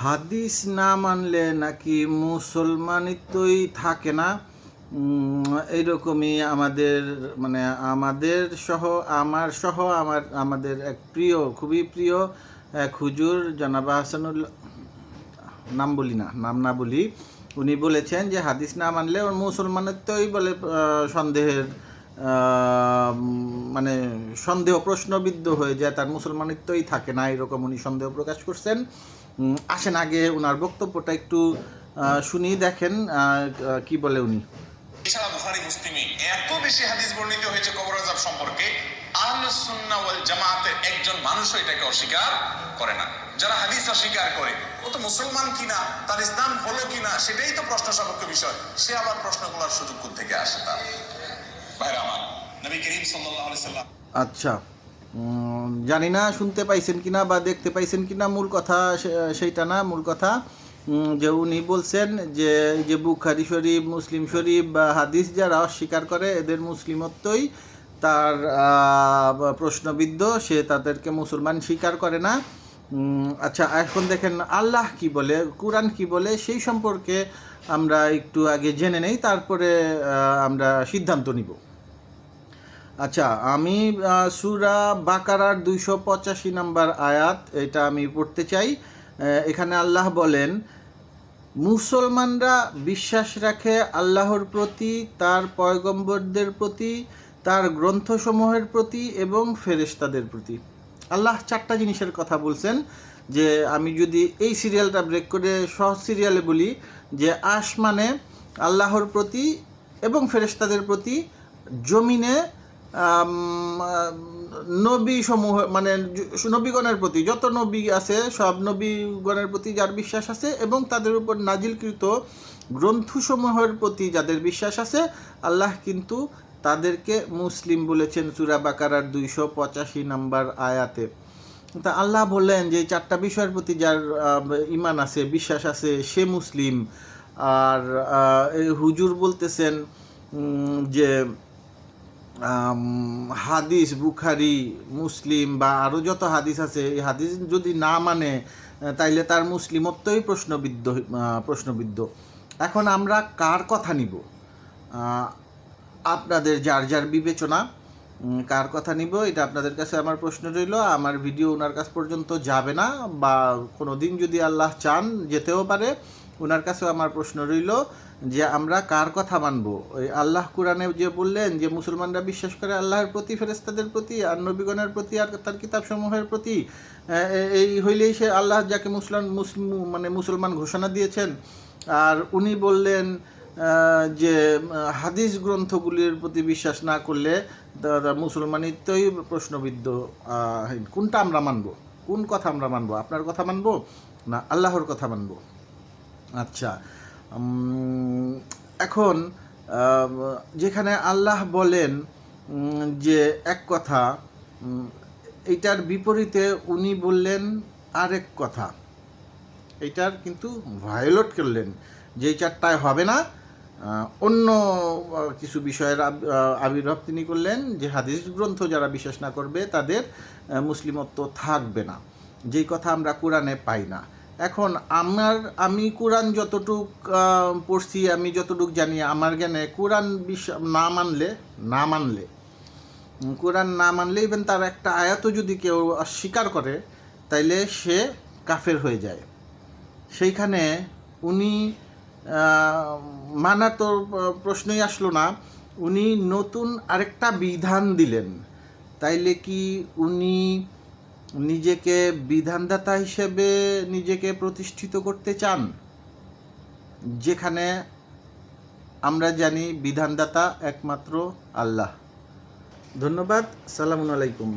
হাদিস না মানলে নাকি মুসলমানিত্বই থাকে না। এইরকমই আমাদের মানে আমাদের এক প্রিয়, খুবই প্রিয় এক হুজুর জনাব হাসানুল্লাহ, নাম না বলি, উনি বলেছেন যে হাদিস না মানলে ওর মুসলমানিত্বই বলে সন্দেহের মানে সন্দেহ প্রশ্নবিদ্ধ হয়ে যায়, তার মুসলমানিত্বই থাকে না, এরকম উনি সন্দেহ প্রকাশ করছেন। আসেন আগে ওনার বক্তব্যটা একটু শুনি, দেখেন কি বলে উনি। এছাড়া বুখারী মুসলিমে এত বেশি হাদিস বর্ণিত হয়েছে কবর আযাব সম্পর্কে, আহলুস সুন্নাহ ওয়াল জামাতের একজন মানুষও এটাকে অস্বীকার করে না। যারা হাদিস অস্বীকার করে ও তো মুসলমান কিনা, তার ইসলাম হলো কিনা, সেটাই তো প্রশ্ন সাপেক্ষ বিষয়। সে আবার প্রশ্ন করার সুযোগ কোথা থেকে আসে? তার ভাইরা আমার, নবী করিম সাল্লাল্লাহু আলাইহি সাল্লাম, আচ্ছা, জানি না শুনতে পাইছেন কিনা বা দেখতে পাইছেন কিনা, মূল কথা সেইটা না। মূল কথা যে উনি বলছেন যে বুখারী শরীফ, মুসলিম শরীফ বা হাদিস যারা অস্বীকার করে এদের মুসলিমত্বই তার প্রশ্নবিদ্ধ, সে তাদেরকে মুসলমান স্বীকার করে না। আচ্ছা, এখন দেখেন আল্লাহ কি বলে, কুরআন কি বলে, সেই সম্পর্কে আমরা একটু আগে জেনে নেই, তারপরে আমরা সিদ্ধান্ত নিব। আচ্ছা, আমি সূরা বাকারার 285 নম্বর আয়াত, এটা আমি পড়তে চাই। এখানে আল্লাহ বলেন, মুসলমানরা বিশ্বাস রাখে আল্লাহর প্রতি, তার পয়গম্বরদের প্রতি, তার গ্রন্থসমূহের প্রতি এবং ফেরেশতাদের প্রতি। আল্লাহ 4টা জিনিসের কথা বলছেন। যে আমি যদি এই সিরিয়ালটা ব্রেক করে সহজ সিরিয়ালে বলি, যে আসমানে আল্লাহর প্রতি এবং ফেরেশতাদের প্রতি, জমিনে নবী সমূহ মানে নবীগণের প্রতি, যত নবী আছে সব নবীগণের প্রতি যার বিশ্বাস আছে এবং তাদের উপর নাজিলকৃত গ্রন্থসমূহের প্রতি যাদের বিশ্বাস আছে, আল্লাহ কিন্তু তাদেরকে মুসলিম বলেছেন সূরা বাকারার 285 নম্বর আয়াতে। তা আল্লাহ বললেন যে 4টা বিষয়ের প্রতি যার ঈমান আছে, বিশ্বাস আছে, সে মুসলিম। আর হুজুর বলতেছেন যে হাদিস, বুখারী, মুসলিম বা আরও যত হাদিস আছে, এই হাদিস যদি না মানে তাইলে তার মুসলিমত্বই প্রশ্নবিদ্ধ। এখন আমরা কার কথা নিব? আপনাদের যার যার বিবেচনা, কার কথা নিব এটা আপনাদের কাছে আমার প্রশ্ন রইল। আমার ভিডিও ওনার কাছ পর্যন্ত যাবে না, বা কোনো দিন যদি আল্লাহ চান যেতেও পারে। ওনার কাছেও আমার প্রশ্ন রইল যে আমরা কার কথা মানব। ওই আল্লাহ কুরআনে যে বললেন যে মুসলমানরা বিশ্বাস করে আল্লাহর প্রতি, ফেরেশতাদের প্রতি, আর নবীগণের প্রতি, আর তার কিতাবসমূহের প্রতি, এই হইলেই সে আল্লাহ যাকে মুসলমান ঘোষণা দিয়েছেন। আর উনি বললেন যে হাদিস গ্রন্থগুলির প্রতি বিশ্বাস না করলে মুসলমানিত্বই প্রশ্নবিদ্ধ। কোনটা আমরা মানব? কোন কথা আমরা মানব? আপনার কথা মানব না আল্লাহর কথা মানব? আচ্ছা, এখন যেখানে আল্লাহ বলেন যে এক কথা, এইটার বিপরীতে উনি বললেন আরেক কথা, এইটার কিন্তু ভায়োলেট করলেন, যে 4টায় হবে না, অন্য কিছু বিষয়ের আবির্ভাব তিনি করলেন, যে হাদিস গ্রন্থ যারা বিশ্বাস না করবে তাদের মুসলিমত্ব থাকবে না, যেই কথা আমরা কোরআনে পাই না। এখন আমি কোরআন যতটুক পড়ছি, আমি যতটুক জানি, আমার জ্ঞানে কোরআন কোরআন না মানলে ইভেন তার একটা আয়াতও যদি কেউ অস্বীকার করে তাইলে সে কাফের হয়ে যায়। সেইখানে উনি মানার তো প্রশ্নই আসলো না, উনি নতুন আরেকটা বিধান দিলেন। তাইলে কি উনি নিজেকে বিধানদাতা হিসেবে নিজেকে প্রতিষ্ঠিত করতে চান? যেখানে আমরা জানি বিধানদাতা একমাত্র আল্লাহ। ধন্যবাদ। সালামু আলাইকুম।